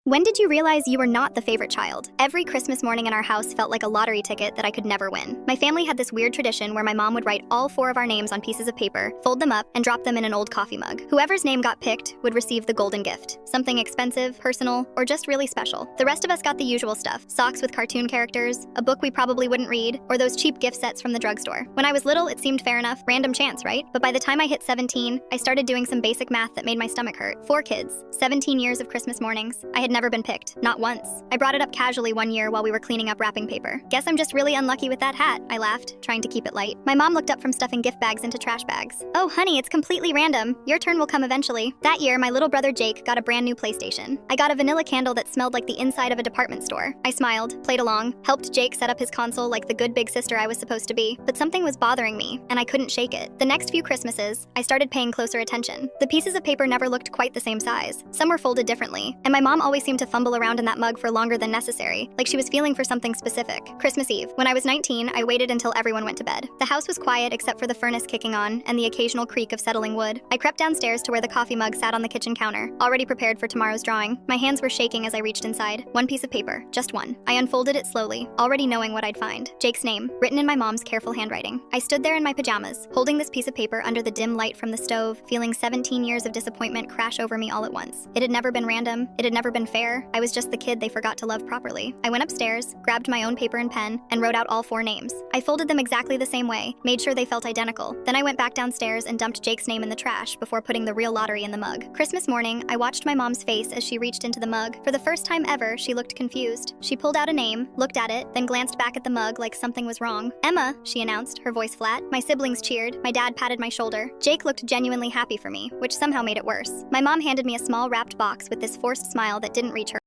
When did you realize you were not the favorite child? Every Christmas morning in our house felt like a lottery ticket that I could never win. My family had this weird tradition where my mom would write all 4 of our names on pieces of paper, fold them up, and drop them in an old coffee mug. Whoever's name got picked would receive the golden gift. Something expensive, personal, or just really special. The rest of us got the usual stuff. Socks with cartoon characters, a book we probably wouldn't read, or those cheap gift sets from the drugstore. When I was little, it seemed fair enough. Random chance, right? But by the time I hit 17, I started doing some basic math that made my stomach hurt. 4 kids, 17 years of Christmas mornings. I had never been picked. Not once. I brought it up casually one year while we were cleaning up wrapping paper. Guess I'm just really unlucky with that hat, I laughed, trying to keep it light. My mom looked up from stuffing gift bags into trash bags. Oh, honey, it's completely random. Your turn will come eventually. That year, my little brother Jake got a brand new PlayStation. I got a vanilla candle that smelled like the inside of a department store. I smiled, played along, helped Jake set up his console like the good big sister I was supposed to be, but something was bothering me, and I couldn't shake it. The next few Christmases, I started paying closer attention. The pieces of paper never looked quite the same size. Some were folded differently, and my mom always seemed to fumble around in that mug for longer than necessary, like she was feeling for something specific. Christmas Eve. When I was 19, I waited until everyone went to bed. The house was quiet except for the furnace kicking on and the occasional creak of settling wood. I crept downstairs to where the coffee mug sat on the kitchen counter, already prepared for tomorrow's drawing. My hands were shaking as I reached inside. One piece of paper, just one. I unfolded it slowly, already knowing what I'd find. Jake's name, written in my mom's careful handwriting. I stood there in my pajamas, holding this piece of paper under the dim light from the stove, feeling 17 years of disappointment crash over me all at once. It had never been random. It had never been fair. I was just the kid they forgot to love properly. I went upstairs, grabbed my own paper and pen, and wrote out all 4 names. I folded them exactly the same way, made sure they felt identical. Then I went back downstairs and dumped Jake's name in the trash before putting the real lottery in the mug. Christmas morning, I watched my mom's face as she reached into the mug. For the first time ever, she looked confused. She pulled out a name, looked at it, then glanced back at the mug like something was wrong. "Emma," she announced, her voice flat. My siblings cheered. My dad patted my shoulder. Jake looked genuinely happy for me, which somehow made it worse. My mom handed me a small wrapped box with this forced smile that didn't reach her